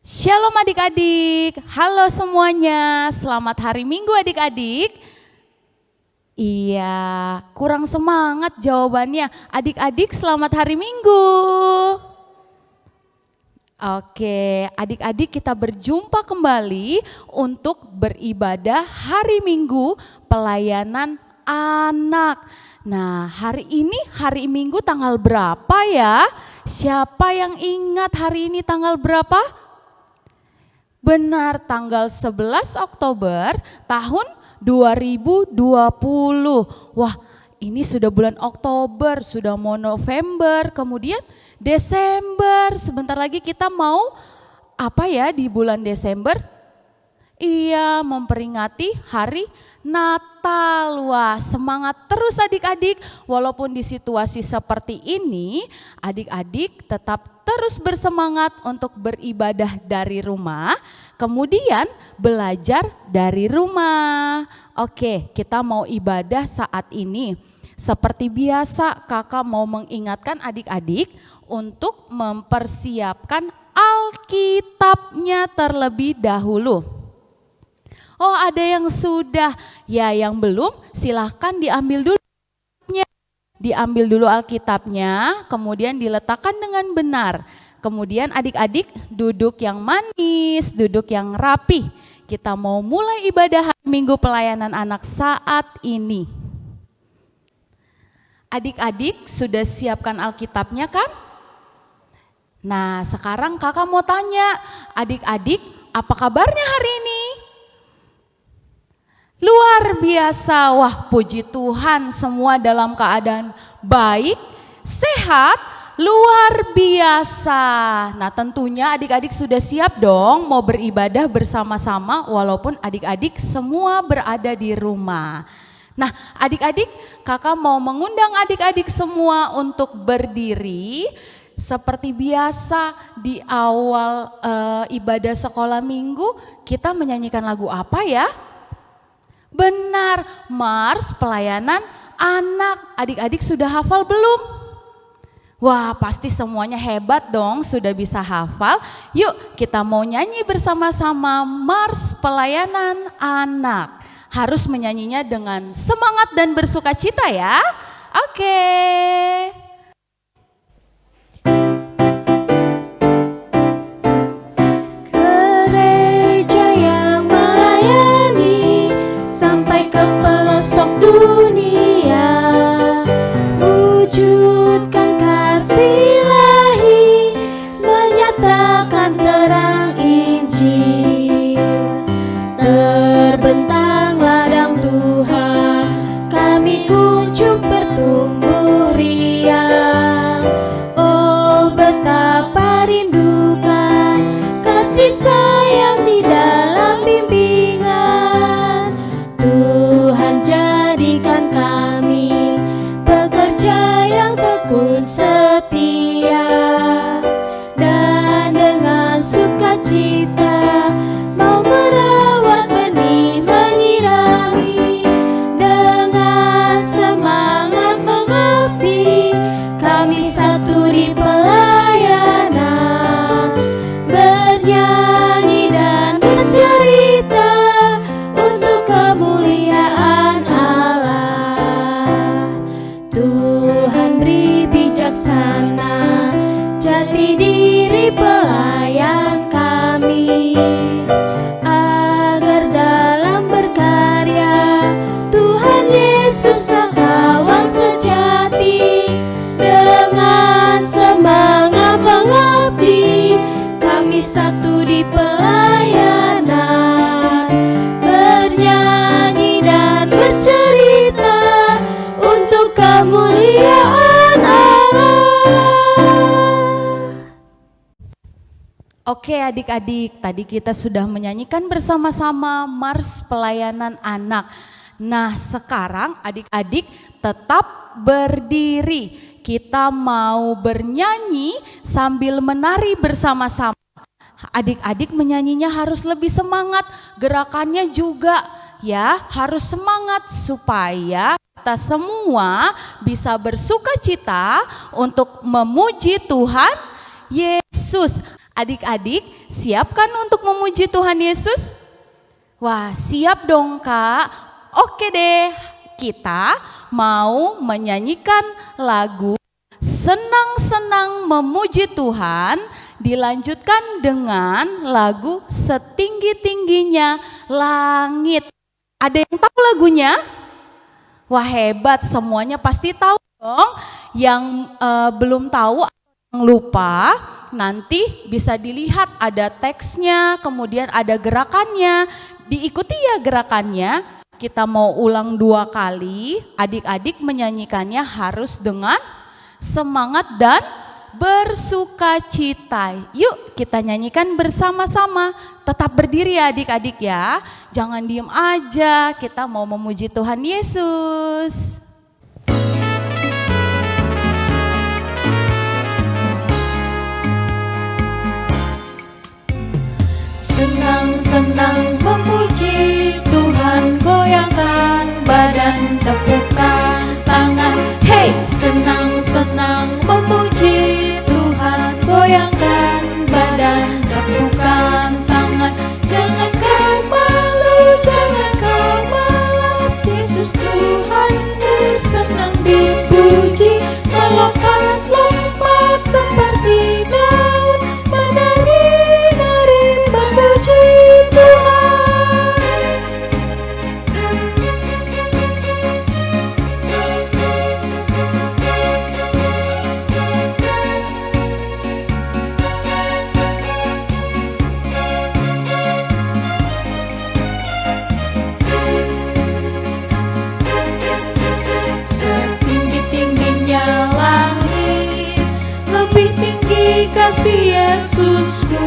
Shalom adik-adik, halo semuanya, selamat hari Minggu adik-adik. Iya, kurang semangat jawabannya. Adik-adik selamat hari Minggu. Oke, adik-adik kita berjumpa kembali untuk beribadah hari Minggu pelayanan anak. Nah, hari ini hari Minggu tanggal berapa ya? Siapa yang ingat hari ini tanggal berapa? Benar, tanggal 11 Oktober tahun 2020. Wah, ini sudah bulan Oktober, sudah mau November, kemudian Desember. Sebentar lagi kita mau apa ya di bulan Desember? Iya, memperingati hari Natal. Wah, semangat terus adik-adik. Walaupun di situasi seperti ini, adik-adik tetap terus bersemangat untuk beribadah dari rumah, kemudian belajar dari rumah. Oke, kita mau ibadah saat ini. Seperti biasa, kakak mau mengingatkan adik-adik untuk mempersiapkan Alkitabnya terlebih dahulu. Oh, ada yang sudah, ya yang belum silahkan diambil dulu. Diambil dulu Alkitabnya, kemudian diletakkan dengan benar. Kemudian adik-adik duduk yang manis, duduk yang rapi. Kita mau mulai ibadah hari Minggu pelayanan anak saat ini. Adik-adik sudah siapkan Alkitabnya kan? Nah, sekarang kakak mau tanya, adik-adik apa kabarnya hari ini? Luar biasa, wah puji Tuhan semua dalam keadaan baik, sehat, luar biasa. Nah tentunya adik-adik sudah siap dong mau beribadah bersama-sama walaupun adik-adik semua berada di rumah. Nah adik-adik, kakak mau mengundang adik-adik semua untuk berdiri. Seperti biasa di awal ibadah sekolah minggu kita menyanyikan lagu apa ya? Benar, Mars pelayanan anak. Adik-adik sudah hafal belum? Wah, pasti semuanya hebat dong, sudah bisa hafal. Yuk, kita mau nyanyi bersama-sama Mars pelayanan anak. Harus menyanyinya dengan semangat dan bersukacita ya. Oke. Oke adik-adik, tadi kita sudah menyanyikan bersama-sama Mars Pelayanan Anak. Nah sekarang adik-adik tetap berdiri. Kita mau bernyanyi sambil menari bersama-sama. Adik-adik menyanyinya harus lebih semangat, gerakannya juga ya harus semangat supaya kita semua bisa bersukacita untuk memuji Tuhan Yesus. Adik-adik, siapkan untuk memuji Tuhan Yesus? Wah, siap dong Kak. Oke deh, kita mau menyanyikan lagu Senang-senang memuji Tuhan, dilanjutkan dengan lagu Setinggi-tingginya langit. Ada yang tahu lagunya? Wah hebat, semuanya pasti tahu dong. Yang belum tahu, yang lupa, nanti bisa dilihat ada teksnya, kemudian ada gerakannya. Diikuti ya gerakannya. Kita mau ulang 2 kali, adik-adik menyanyikannya harus dengan semangat dan bersuka cita. Yuk kita nyanyikan bersama-sama. Tetap berdiri ya adik-adik ya. Jangan diem aja, kita mau memuji Tuhan Yesus. Senang-senang memuji Tuhan, goyangkan badan, tepukkan tangan. Hey, senang-senang memuji Tuhan, goyangkan badan, tepukkan tangan. Jangan kau malu, jangan kau malas, Yesus Tuhanmu senang dipuji. Melompat-lompat seperti Daud, menari-nari memuji Tuhan. Setinggi-tingginya langit, lebih tinggi kasih Yesusku.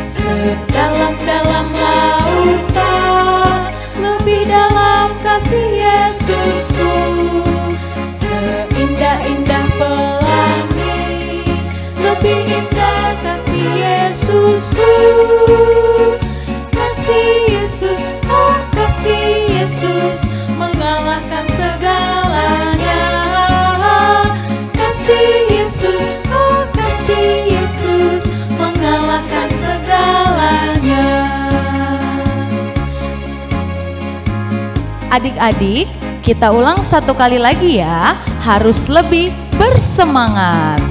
Sedalam-dalam lautan, lebih dalam kasih Yesusku. Seindah-indah pelangi, lebih indah kasih Yesusku. Kasih Yesus, oh kasih Yesus, mengalahkan segalanya. Kasih Yesus, oh kasih Yesus, mengalahkan segalanya. Adik-adik, kita ulang 1 kali lagi ya. Harus lebih bersemangat.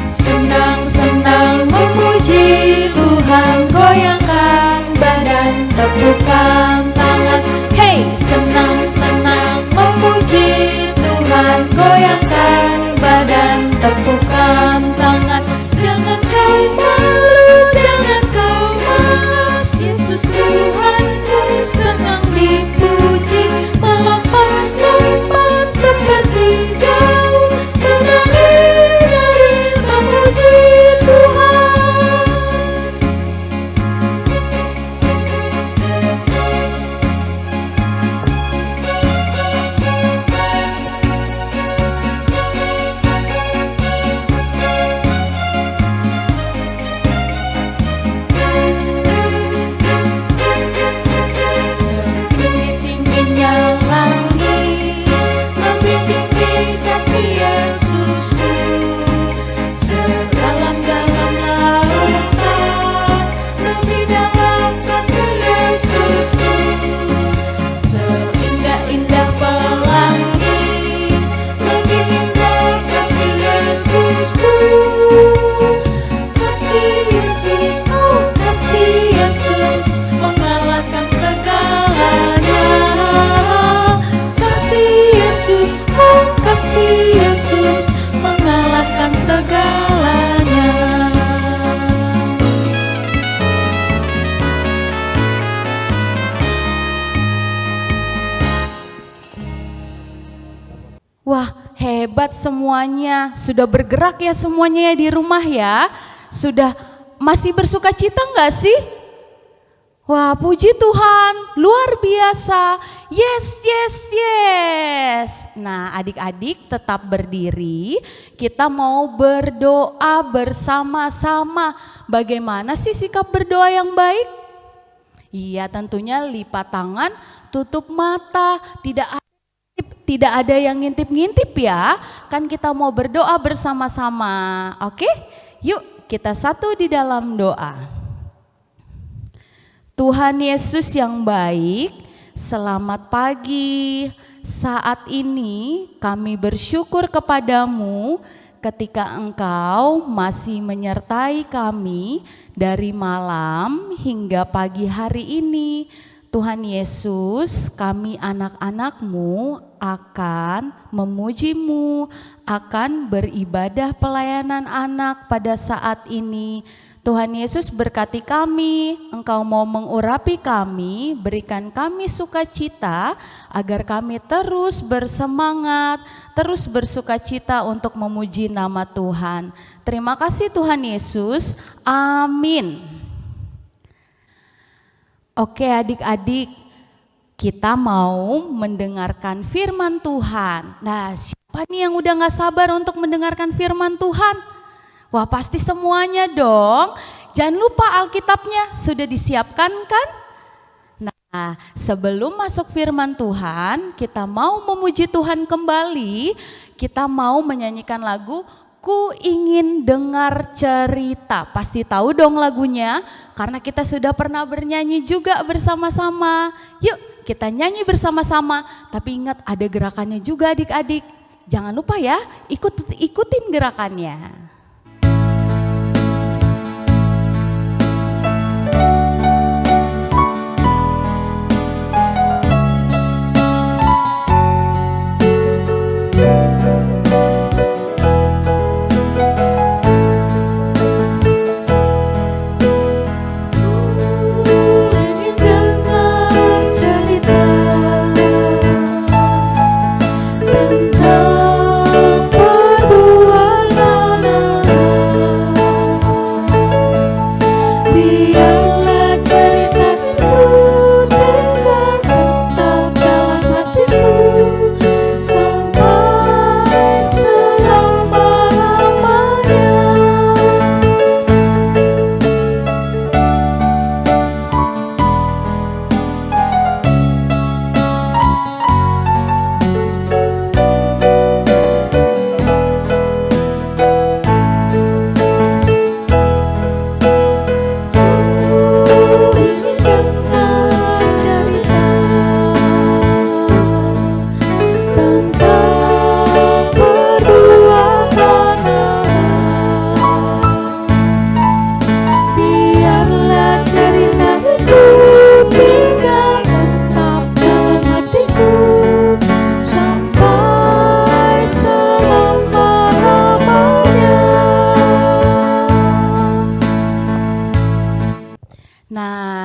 Senang-senang memuji Tuhan, goyangkan badan, tepukkan tangan. Hey, senang-senang memuji Tuhan, goyangkan badan, tepukkan tangan. Jangan kau malu, jangan kau malas, Yesus Tuhanmu senang dipuji. Melompat-lompat seperti Daud, menari-nari memuji Tuhan. Setinggi-tingginya langit, lebih tinggi kasih Yesusku. Sedalam-dalam lautan, lebih dalam kasih Yesusku. Seindah-indah pelangi, lebih indah kasih Yesusku. Kasih Yesus, oh kasih Yesus, mengalahkan segalanya. Kasih Yesus, oh kasih Yesus, mengalahkan segalanya. Wah hebat semuanya. Sudah bergerak ya semuanya ya di rumah ya. Sudah masih bersuka cita enggak sih? Wah puji Tuhan, luar biasa. Yes, yes, yes. Nah adik-adik tetap berdiri. Kita mau berdoa bersama-sama. Bagaimana sih sikap berdoa yang baik? Iya, tentunya lipat tangan, tutup mata, tidak ada yang ngintip-ngintip ya. Kan kita mau berdoa bersama-sama. Oke? Yuk kita satu di dalam doa. Tuhan Yesus yang baik, selamat pagi. Saat ini kami bersyukur kepadamu ketika Engkau masih menyertai kami dari malam hingga pagi hari ini. Tuhan Yesus, kami anak-anak-Mu akan memuji-Mu, akan beribadah pelayanan anak pada saat ini. Tuhan Yesus berkati kami, Engkau mau mengurapi kami, berikan kami sukacita agar kami terus bersemangat, terus bersukacita untuk memuji nama Tuhan. Terima kasih Tuhan Yesus, amin. Oke adik-adik, kita mau mendengarkan firman Tuhan. Nah, siapa nih yang udah gak sabar untuk mendengarkan firman Tuhan? Wah, pasti semuanya dong. Jangan lupa Alkitabnya sudah disiapkan kan? Nah, sebelum masuk firman Tuhan, kita mau memuji Tuhan kembali. Kita mau menyanyikan lagu Ku Ingin Dengar Cerita. Pasti tahu dong lagunya, karena kita sudah pernah bernyanyi juga bersama-sama. Yuk kita nyanyi bersama-sama, tapi ingat ada gerakannya juga adik-adik. Jangan lupa ya, ikutin gerakannya.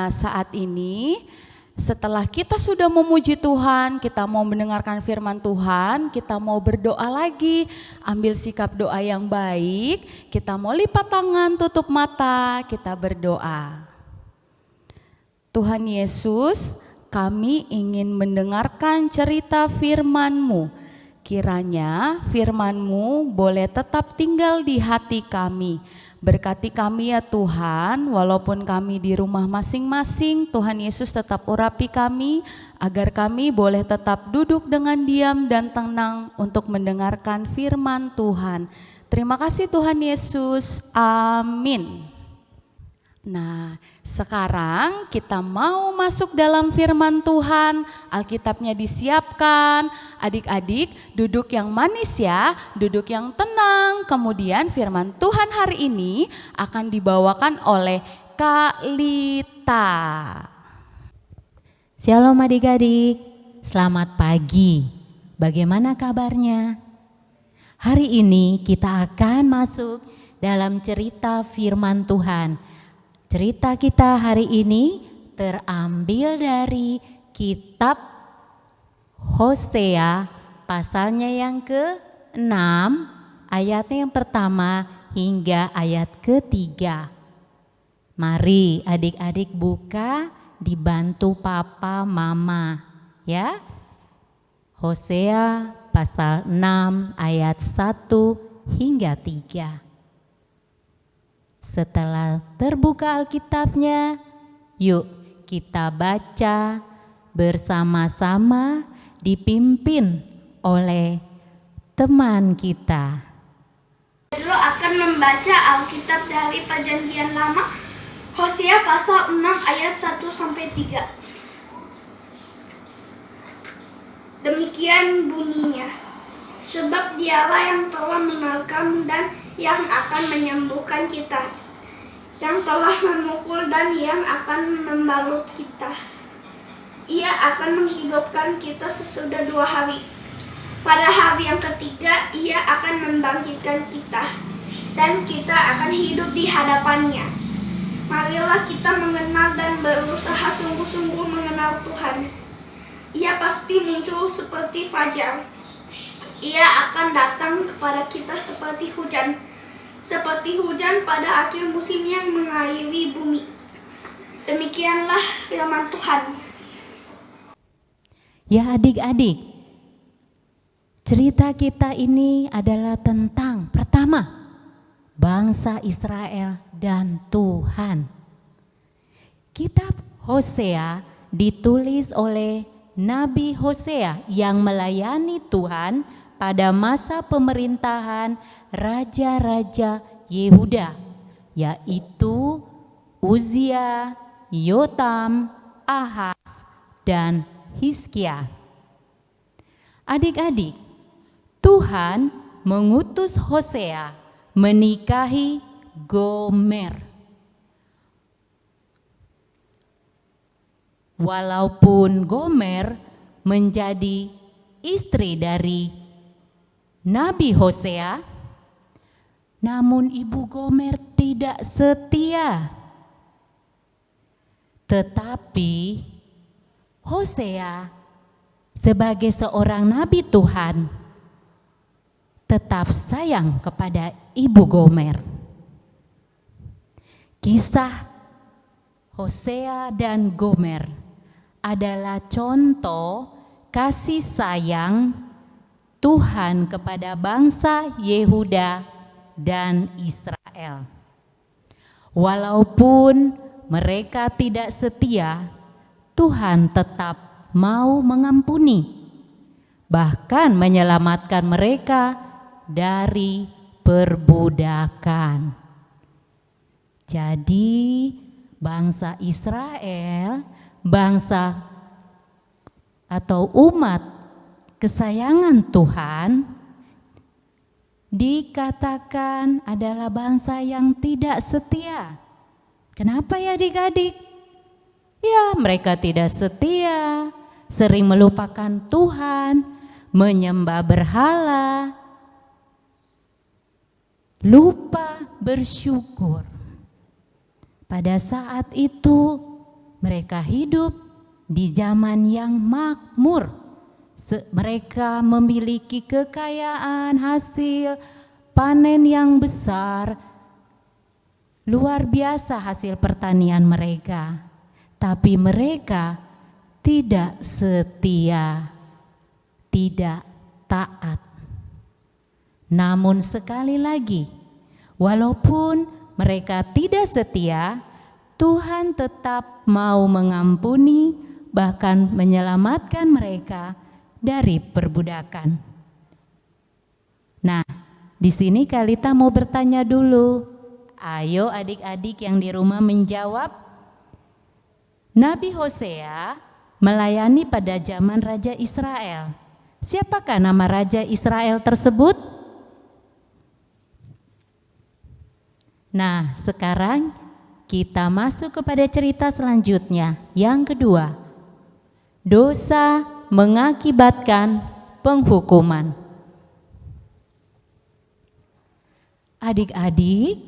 Saat ini setelah kita sudah memuji Tuhan, kita mau mendengarkan firman Tuhan, kita mau berdoa lagi, ambil sikap doa yang baik, kita mau lipat tangan, tutup mata, kita berdoa. Tuhan Yesus, kami ingin mendengarkan cerita firman-Mu. Kiranya firman-Mu boleh tetap tinggal di hati kami. Berkati kami ya Tuhan, walaupun kami di rumah masing-masing, Tuhan Yesus tetap urapi kami, agar kami boleh tetap duduk dengan diam dan tenang untuk mendengarkan firman Tuhan. Terima kasih Tuhan Yesus, amin. Nah, sekarang kita mau masuk dalam firman Tuhan. Alkitabnya disiapkan. Adik-adik duduk yang manis ya, duduk yang tenang. Kemudian firman Tuhan hari ini akan dibawakan oleh Kak Lita. Shalom adik-adik, selamat pagi. Bagaimana kabarnya? Hari ini kita akan masuk dalam cerita firman Tuhan. Cerita kita hari ini terambil dari kitab Hosea pasalnya yang ke-6 ayatnya yang pertama hingga ayat ke-3. Mari adik-adik buka, dibantu papa mama ya. Hosea pasal 6 ayat 1 hingga 3. Setelah terbuka Alkitabnya, yuk kita baca bersama-sama dipimpin oleh teman kita. Dulu akan membaca Alkitab dari Perjanjian Lama, Hosea pasal 6 ayat 1-3. Demikian bunyinya, sebab dialah yang telah menerkam dan yang akan menyembuhkan kita, yang telah memukul dan yang akan membalut kita. Ia akan menghidupkan kita sesudah 2 hari. Pada hari yang ketiga, ia akan membangkitkan kita, dan kita akan hidup di hadapannya. Marilah kita mengenal dan berusaha sungguh-sungguh mengenal Tuhan. Ia pasti muncul seperti fajar. Ia akan datang kepada kita seperti hujan pada akhir musim yang mengairi bumi. Demikianlah firman Tuhan. Ya adik-adik, cerita kita ini adalah tentang pertama, bangsa Israel dan Tuhan. Kitab Hosea ditulis oleh Nabi Hosea yang melayani Tuhan pada masa pemerintahan raja-raja Yehuda, yaitu Uzia, Yotam, Ahaz, dan Hizkia. Adik-adik, Tuhan mengutus Hosea menikahi Gomer. Walaupun Gomer menjadi istri dari Nabi Hosea, namun ibu Gomer tidak setia. Tetapi Hosea sebagai seorang nabi Tuhan tetap sayang kepada ibu Gomer. Kisah Hosea dan Gomer adalah contoh kasih sayang Tuhan kepada bangsa Yehuda dan Israel. Walaupun mereka tidak setia, Tuhan tetap mau mengampuni, bahkan menyelamatkan mereka dari perbudakan. Jadi bangsa Israel, bangsa atau umat kesayangan Tuhan, dikatakan adalah bangsa yang tidak setia. Kenapa ya adik-adik? Ya, mereka tidak setia, sering melupakan Tuhan, menyembah berhala, lupa bersyukur. Pada saat itu mereka hidup di zaman yang makmur. Mereka memiliki kekayaan, hasil panen yang besar, luar biasa hasil pertanian mereka. Tapi mereka tidak setia, tidak taat. Namun sekali lagi, walaupun mereka tidak setia, Tuhan tetap mau mengampuni, bahkan menyelamatkan mereka dari perbudakan. Nah, di sini Kalita mau bertanya dulu. Ayo adik-adik yang di rumah menjawab. Nabi Hosea melayani pada zaman Raja Israel. Siapakah nama Raja Israel tersebut? Nah, sekarang kita masuk kepada cerita selanjutnya. Yang kedua, dosa mengakibatkan penghukuman. Adik-adik,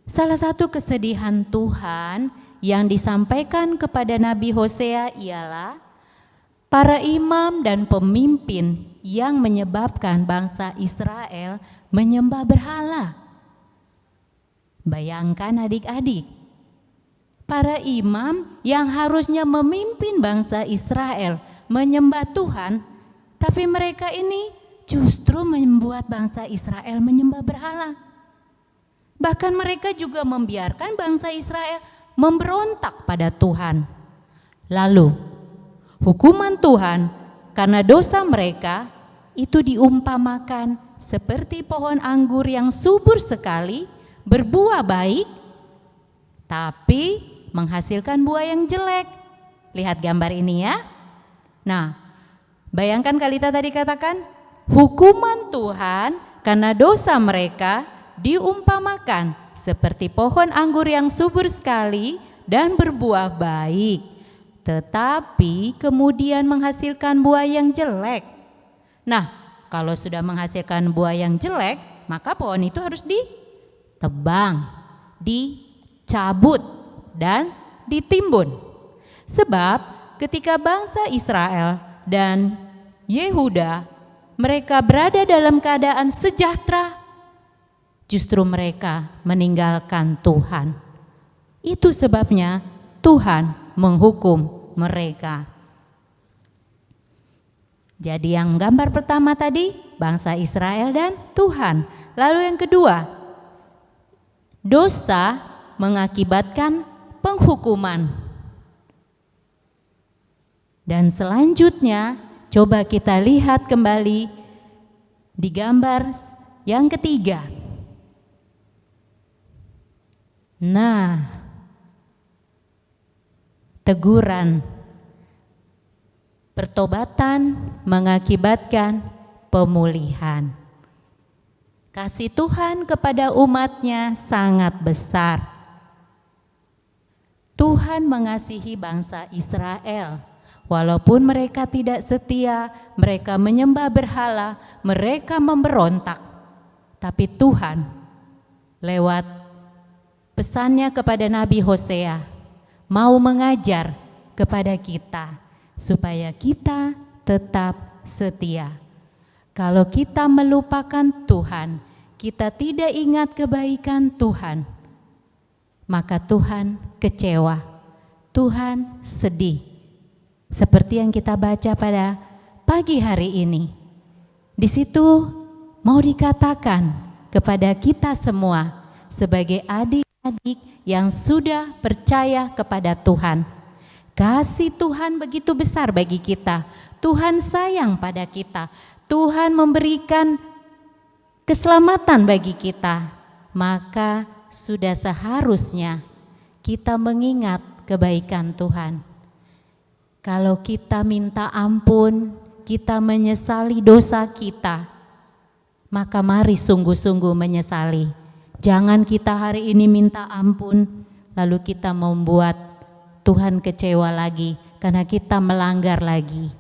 salah satu kesedihan Tuhan yang disampaikan kepada Nabi Hosea ialah para imam dan pemimpin yang menyebabkan bangsa Israel menyembah berhala. Bayangkan adik-adik, para imam yang harusnya memimpin bangsa Israel menyembah Tuhan, tapi mereka ini justru membuat bangsa Israel menyembah berhala. Bahkan mereka juga membiarkan bangsa Israel memberontak pada Tuhan. Lalu, hukuman Tuhan karena dosa mereka itu diumpamakan seperti pohon anggur yang subur sekali, berbuah baik, tapi menghasilkan buah yang jelek. Lihat gambar ini ya. Nah, bayangkan Kalita tadi katakan, hukuman Tuhan karena dosa mereka diumpamakan seperti pohon anggur yang subur sekali dan berbuah baik, tetapi kemudian menghasilkan buah yang jelek. Nah, kalau sudah menghasilkan buah yang jelek, maka pohon itu harus ditebang, dicabut, dan ditimbun. Sebab ketika bangsa Israel dan Yehuda mereka berada dalam keadaan sejahtera, justru mereka meninggalkan Tuhan. Itu sebabnya Tuhan menghukum mereka. Jadi yang gambar pertama tadi bangsa Israel dan Tuhan. Lalu yang kedua, dosa mengakibatkan penghukuman. Dan selanjutnya coba kita lihat kembali di gambar yang ketiga. Nah, teguran. Pertobatan mengakibatkan pemulihan. Kasih Tuhan kepada umatnya sangat besar. Tuhan mengasihi bangsa Israel. Walaupun mereka tidak setia, mereka menyembah berhala, mereka memberontak. Tapi Tuhan lewat pesannya kepada Nabi Hosea mau mengajar kepada kita supaya kita tetap setia. Kalau kita melupakan Tuhan, kita tidak ingat kebaikan Tuhan, maka Tuhan kecewa, Tuhan sedih. Seperti yang kita baca pada pagi hari ini. Di situ mau dikatakan kepada kita semua sebagai adik-adik yang sudah percaya kepada Tuhan. Kasih Tuhan begitu besar bagi kita. Tuhan sayang pada kita. Tuhan memberikan keselamatan bagi kita. Maka sudah seharusnya kita mengingat kebaikan Tuhan. Kalau kita minta ampun, kita menyesali dosa kita, maka mari sungguh-sungguh menyesali. Jangan kita hari ini minta ampun, lalu kita membuat Tuhan kecewa lagi karena kita melanggar lagi.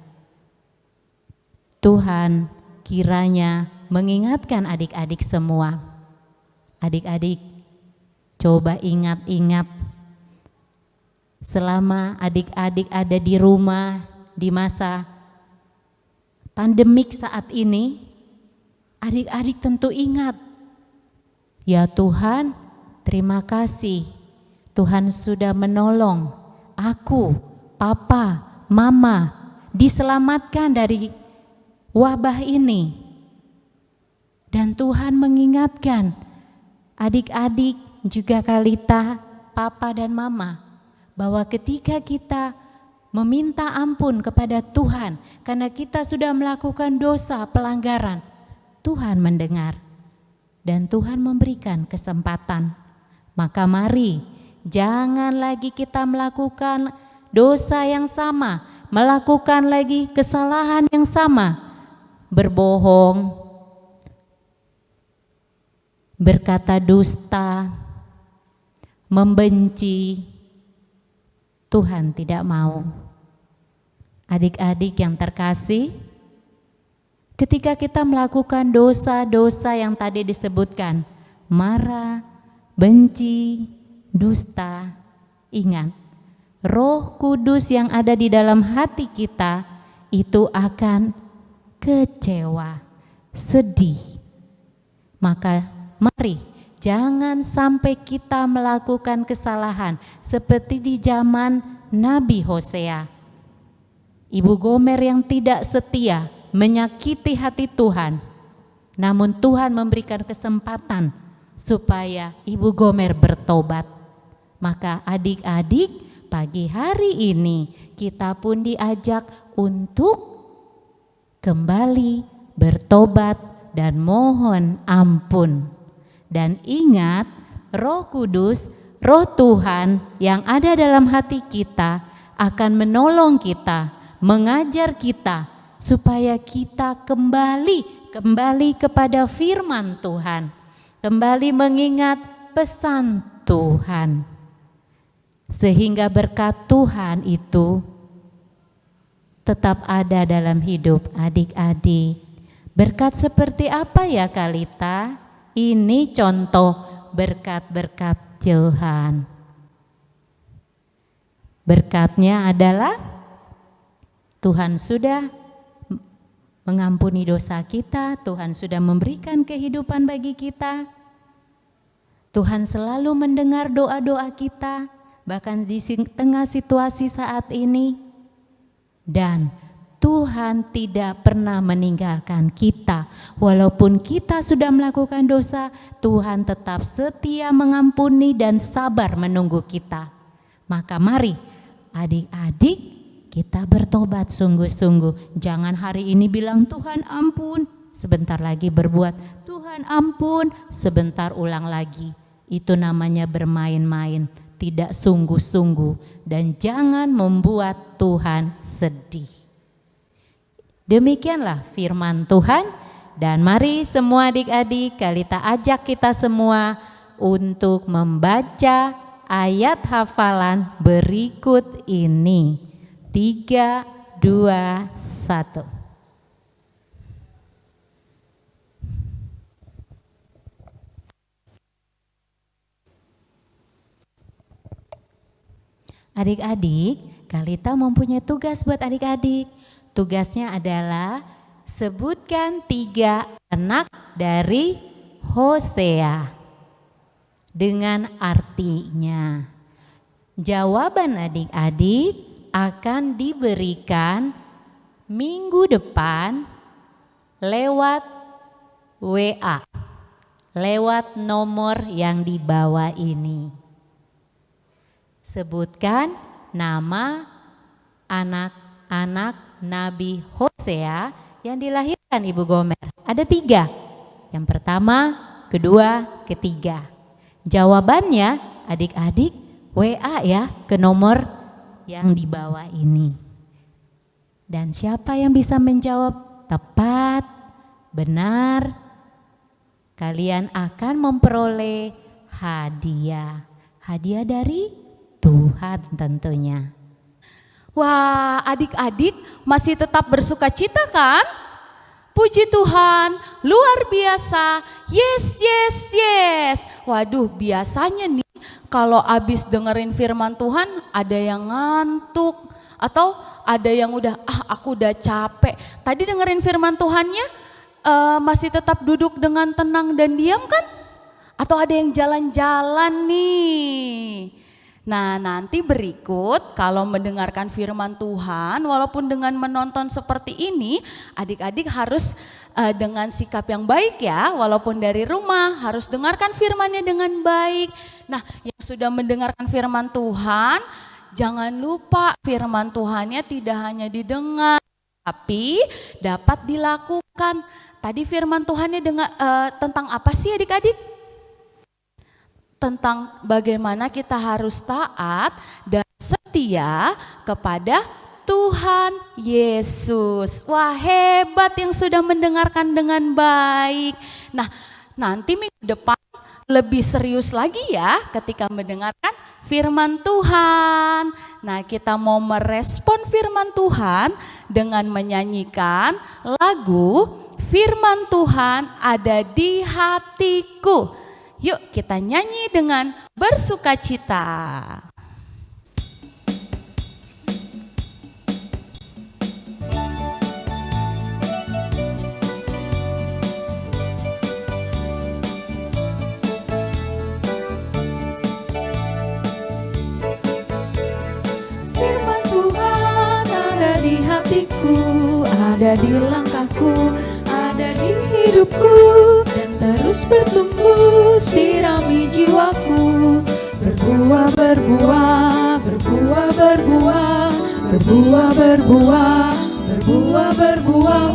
Tuhan kiranya mengingatkan adik-adik semua. Adik-adik, coba ingat-ingat selama adik-adik ada di rumah di masa pandemik saat ini, adik-adik tentu ingat, ya Tuhan, terima kasih. Tuhan sudah menolong aku, papa, mama diselamatkan dari wabah ini. Dan Tuhan mengingatkan adik-adik juga Kalita, papa dan mama, bahwa ketika kita meminta ampun kepada Tuhan karena kita sudah melakukan dosa pelanggaran, Tuhan mendengar dan Tuhan memberikan kesempatan. Maka mari jangan lagi kita melakukan dosa yang sama, melakukan lagi kesalahan yang sama, berbohong, berkata dusta, membenci. Tuhan tidak mau. Adik-adik yang terkasih, ketika kita melakukan dosa-dosa yang tadi disebutkan, marah, benci, dusta, ingat, Roh Kudus yang ada di dalam hati kita itu akan kecewa, sedih. Maka mari jangan sampai kita melakukan kesalahan seperti di zaman Nabi Hosea. Ibu Gomer yang tidak setia menyakiti hati Tuhan. Namun Tuhan memberikan kesempatan supaya Ibu Gomer bertobat. Maka adik-adik pagi hari ini kita pun diajak untuk kembali bertobat dan mohon ampun. Dan ingat, Roh Kudus, Roh Tuhan yang ada dalam hati kita akan menolong kita, mengajar kita supaya kita kembali kepada firman Tuhan, kembali mengingat pesan Tuhan, sehingga berkat Tuhan itu tetap ada dalam hidup adik-adik. Berkat seperti apa ya Kalita? Ini contoh berkat-berkat Tuhan. Berkatnya adalah Tuhan sudah mengampuni dosa kita, Tuhan sudah memberikan kehidupan bagi kita. Tuhan selalu mendengar doa-doa kita, bahkan di tengah situasi saat ini. Dan Tuhan tidak pernah meninggalkan kita. Walaupun kita sudah melakukan dosa, Tuhan tetap setia mengampuni dan sabar menunggu kita. Maka mari adik-adik, kita bertobat sungguh-sungguh. Jangan hari ini bilang Tuhan ampun, sebentar lagi berbuat Tuhan ampun, sebentar ulang lagi. Itu namanya bermain-main, tidak sungguh-sungguh, dan jangan membuat Tuhan sedih. Demikianlah firman Tuhan, dan mari semua adik-adik, Kalita ajak kita semua untuk membaca ayat hafalan berikut ini. 3, 2, 1. Adik-adik, Kalita mempunyai tugas buat adik-adik. Tugasnya adalah sebutkan 3 anak dari Hosea dengan artinya. Jawaban adik-adik akan diberikan minggu depan lewat WA, lewat nomor yang di bawah ini. Sebutkan nama anak-anak Nabi Hosea yang dilahirkan Ibu Gomer. Ada 3. Yang pertama, kedua, ketiga. Jawabannya adik-adik WA ya ke nomor yang di bawah ini. Dan siapa yang bisa menjawab tepat, benar, kalian akan memperoleh hadiah. Hadiah dari Tuhan tentunya. Wah, adik-adik masih tetap bersuka cita kan? Puji Tuhan, luar biasa. Yes, yes, yes. Waduh, biasanya nih kalau abis dengerin firman Tuhan ada yang ngantuk atau ada yang aku udah capek. Tadi dengerin firman Tuhannya masih tetap duduk dengan tenang dan diam kan? Atau ada yang jalan-jalan nih? Nah, nanti berikut kalau mendengarkan firman Tuhan walaupun dengan menonton seperti ini, adik-adik harus dengan sikap yang baik ya, walaupun dari rumah harus dengarkan firman-Nya dengan baik. Nah, yang sudah mendengarkan firman Tuhan, jangan lupa firman Tuhan-Nya tidak hanya didengar, tapi dapat dilakukan. Tadi firman Tuhan-Nya tentang apa sih adik-adik? Tentang bagaimana kita harus taat dan setia kepada Tuhan Yesus. Wah, hebat yang sudah mendengarkan dengan baik. Nah, nanti minggu depan lebih serius lagi ya ketika mendengarkan firman Tuhan. Nah, kita mau merespon firman Tuhan dengan menyanyikan lagu Firman Tuhan Ada di Hatiku. Yuk kita nyanyi dengan bersukacita. Firman Tuhan ada di hatiku, ada di langkahku, ada di hidupku, dan terus bertumbuh sirami jiwaku. berbuah, berbuah, berbuah, berbuah, berbuah, berbuah, berbuah, berbuah.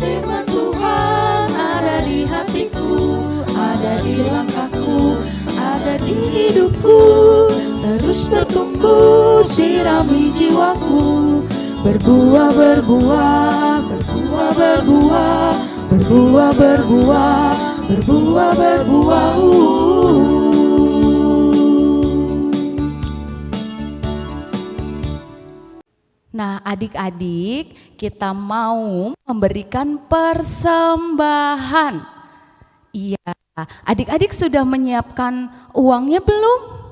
Firman Tuhan ada di hatiku, ada di langkahku, ada di hidupku. Terus bertumbuh, sirami jiwaku. Berbuah, berbuah, berbuah, berbuah, berbuah, berbuah, berbuah, berbuah. Nah, adik-adik, kita mau memberikan persembahan. Iya, adik-adik sudah menyiapkan uangnya belum?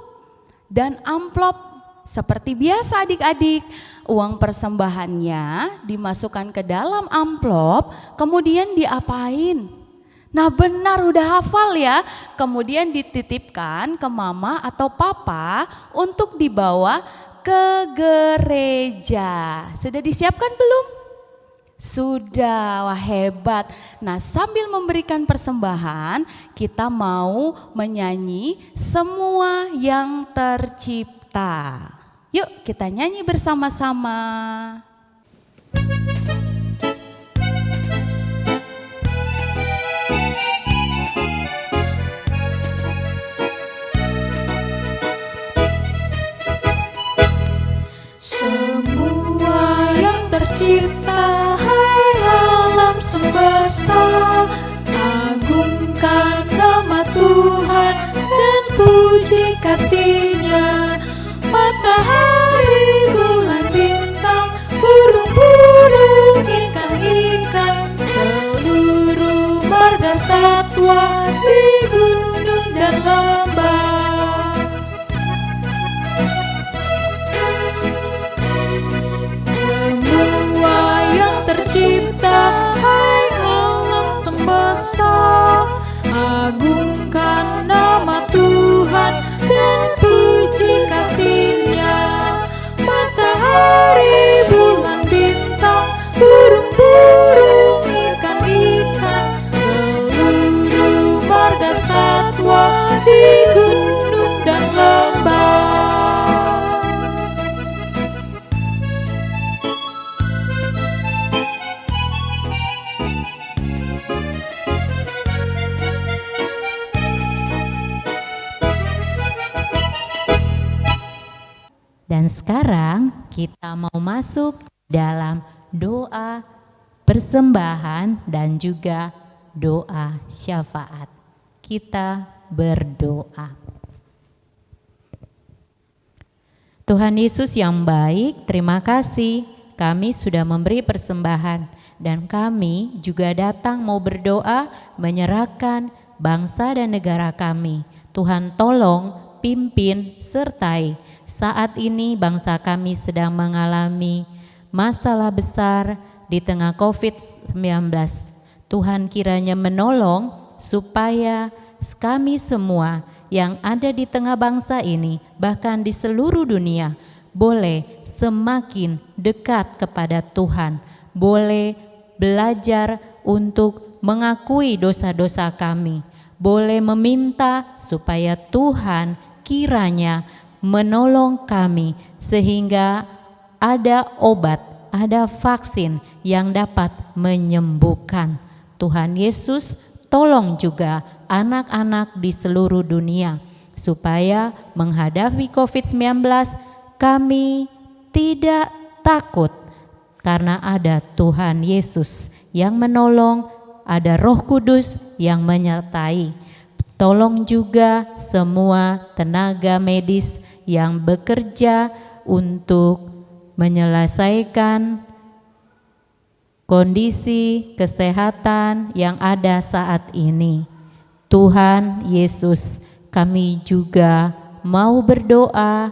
Dan amplop seperti biasa adik-adik, uang persembahannya dimasukkan ke dalam amplop, kemudian diapain? Nah benar, udah hafal ya. Kemudian dititipkan ke mama atau papa untuk dibawa ke gereja. Sudah disiapkan belum? Sudah, wah hebat. Nah sambil memberikan persembahan, kita mau menyanyi Semua yang Tercipta. Yuk kita nyanyi bersama-sama. Semua yang tercipta, hai alam semesta, agungkan nama Tuhan dan puji kasih-Nya. Matahari, bulan, bintang, burung-burung, ikan-ikan, seluruh marga satwa di gunung dan lembah. Tercipta, hai alam semesta, agungkan nama Tuhan dan puji kasih-Nya. Matahari, bulan, bintang, burung-burung, ikan-ikan, seluruh marga satwa di gunung dan lembah. Dan sekarang kita mau masuk dalam doa persembahan dan juga doa syafaat. Kita berdoa. Tuhan Yesus yang baik, terima kasih kami sudah memberi persembahan dan kami juga datang mau berdoa menyerahkan bangsa dan negara kami. Tuhan tolong pimpin sertai. Saat ini bangsa kami sedang mengalami masalah besar di tengah COVID-19. Tuhan kiranya menolong supaya kami semua yang ada di tengah bangsa ini, bahkan di seluruh dunia, boleh semakin dekat kepada Tuhan, boleh belajar untuk mengakui dosa-dosa kami, boleh meminta supaya Tuhan kiranya menolong kami sehingga ada obat, ada vaksin yang dapat menyembuhkan. Tuhan Yesus, tolong juga anak-anak di seluruh dunia supaya menghadapi COVID-19 kami tidak takut karena ada Tuhan Yesus yang menolong, ada Roh Kudus yang menyertai. Tolong juga semua tenaga medis yang bekerja untuk menyelesaikan kondisi kesehatan yang ada saat ini. Tuhan Yesus, kami juga mau berdoa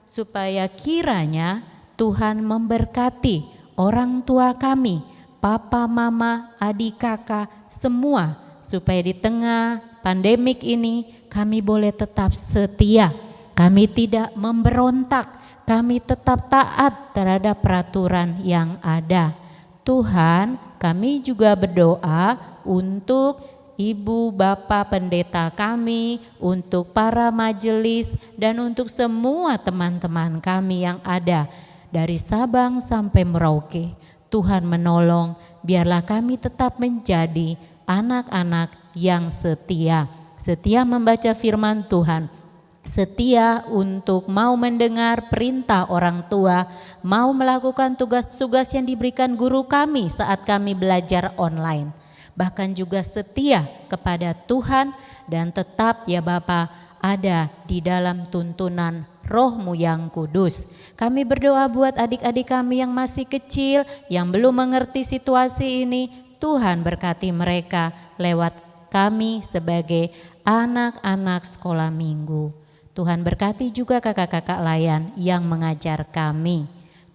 supaya kiranya Tuhan memberkati orang tua kami, papa, mama, adik, kakak, semua, supaya di tengah pandemik ini kami boleh tetap setia. Kami tidak memberontak, kami tetap taat terhadap peraturan yang ada. Tuhan, kami juga berdoa untuk ibu bapak pendeta kami, untuk para majelis, dan untuk semua teman-teman kami yang ada dari Sabang sampai Merauke. Tuhan menolong, biarlah kami tetap menjadi anak-anak yang setia. Setia membaca firman Tuhan, setia untuk mau mendengar perintah orang tua, mau melakukan tugas-tugas yang diberikan guru kami saat kami belajar online. Bahkan juga setia kepada Tuhan dan tetap ya Bapa ada di dalam tuntunan Roh-Mu yang kudus. Kami berdoa buat adik-adik kami yang masih kecil, yang belum mengerti situasi ini. Tuhan berkati mereka lewat kami sebagai anak-anak sekolah minggu. Tuhan berkati juga kakak-kakak layan yang mengajar kami.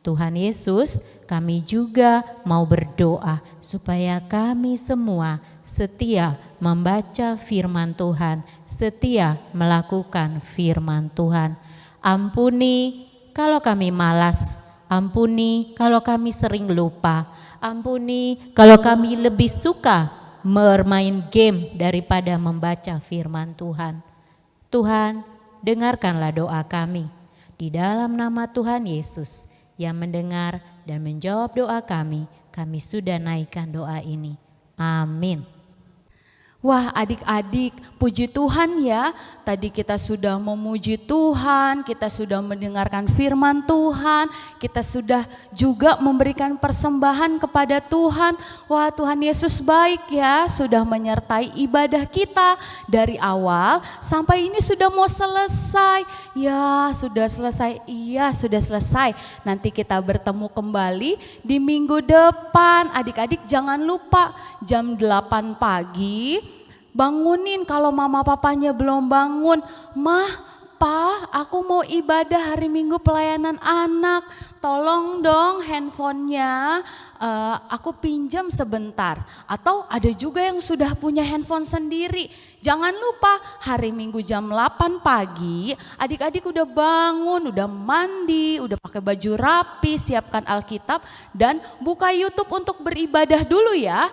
Tuhan Yesus, kami juga mau berdoa supaya kami semua setia membaca firman Tuhan, setia melakukan firman Tuhan. Ampuni kalau kami malas, ampuni kalau kami sering lupa, ampuni kalau kami lebih suka bermain game daripada membaca firman Tuhan. Tuhan, dengarkanlah doa kami. Di dalam nama Tuhan Yesus yang mendengar dan menjawab doa kami sudah naikkan doa ini. Amin. Wah adik-adik, puji Tuhan ya, tadi kita sudah memuji Tuhan, kita sudah mendengarkan firman Tuhan, kita sudah juga memberikan persembahan kepada Tuhan. Wah Tuhan Yesus baik ya, sudah menyertai ibadah kita dari awal sampai ini sudah mau selesai. Ya sudah selesai, iya sudah selesai. Nanti kita bertemu kembali di minggu depan. Adik-adik jangan lupa jam 8 pagi bangunin kalau mama papanya belum bangun. Mah, Pa, aku mau ibadah hari Minggu pelayanan anak. Tolong dong handphonenya aku pinjam sebentar. Atau ada juga yang sudah punya handphone sendiri. Jangan lupa hari Minggu jam 8 pagi adik-adik udah bangun, udah mandi, udah pakai baju rapi, siapkan Alkitab dan buka YouTube untuk beribadah dulu ya.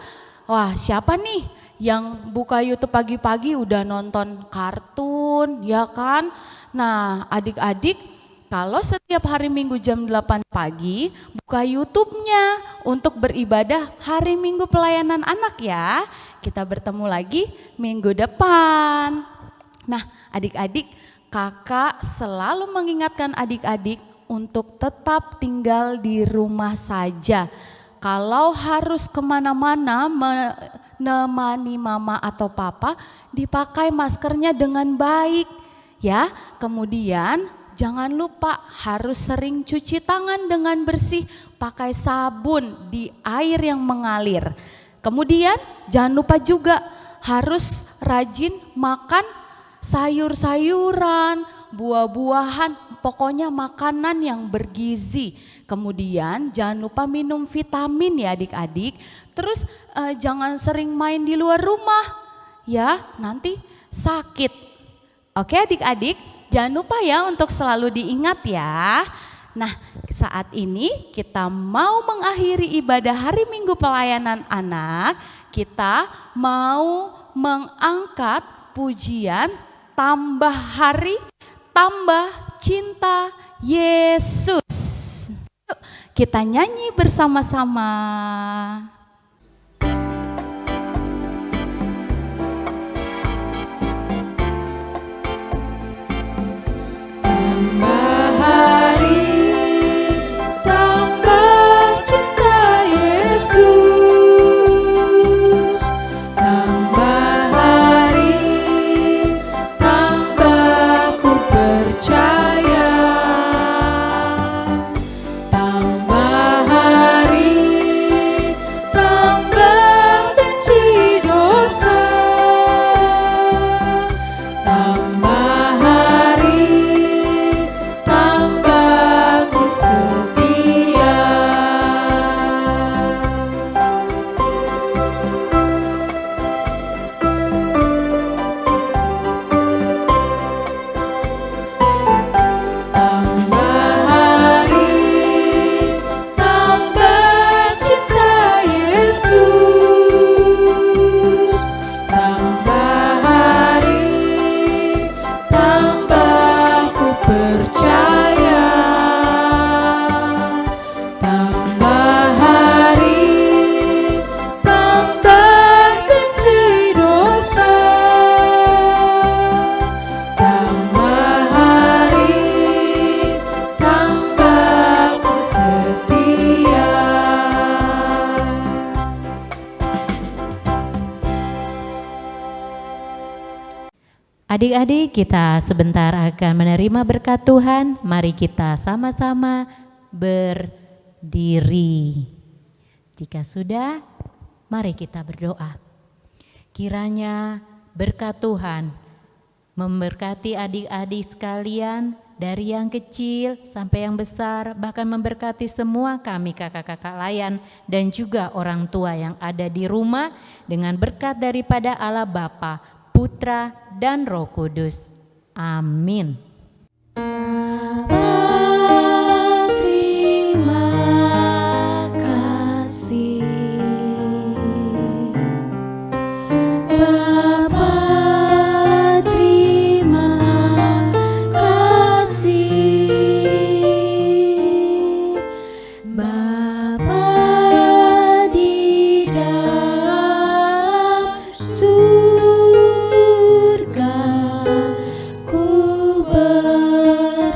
Wah siapa nih yang buka YouTube pagi-pagi udah nonton kartun ya kan? Nah adik-adik kalau setiap hari Minggu jam 8 pagi buka YouTube-nya untuk beribadah hari Minggu pelayanan anak ya. Kita bertemu lagi minggu depan. Nah adik-adik, kakak selalu mengingatkan adik-adik untuk tetap tinggal di rumah saja. Kalau harus kemana-mana menemani mama atau papa, dipakai maskernya dengan baik ya. Kemudian jangan lupa harus sering cuci tangan dengan bersih, pakai sabun di air yang mengalir. Kemudian jangan lupa juga harus rajin makan sayur-sayuran, buah-buahan, pokoknya makanan yang bergizi. Kemudian jangan lupa minum vitamin ya adik-adik. Terus jangan sering main di luar rumah ya, nanti sakit. Oke adik-adik, jangan lupa ya untuk selalu diingat ya. Nah saat ini kita mau mengakhiri ibadah hari Minggu pelayanan anak. Kita mau mengangkat pujian tambah hari, tambah cinta Yesus. Yuk, kita nyanyi bersama-sama. Tambah hari, tambah cinta Yesus. Tambah hari, tambah ku percaya. Tambah hari, Adik-adik, kita sebentar akan menerima berkat Tuhan. Mari kita sama-sama berdiri. Jika sudah, mari kita berdoa. Kiranya berkat Tuhan memberkati adik-adik sekalian, dari yang kecil sampai yang besar, bahkan memberkati semua kami kakak-kakak layan dan juga orang tua yang ada di rumah dengan berkat daripada Allah Bapa, Putra, dan Roh Kudus. Amin. Terima kasih Bapa, terima kasih Bapa di dalam surga, ku berterima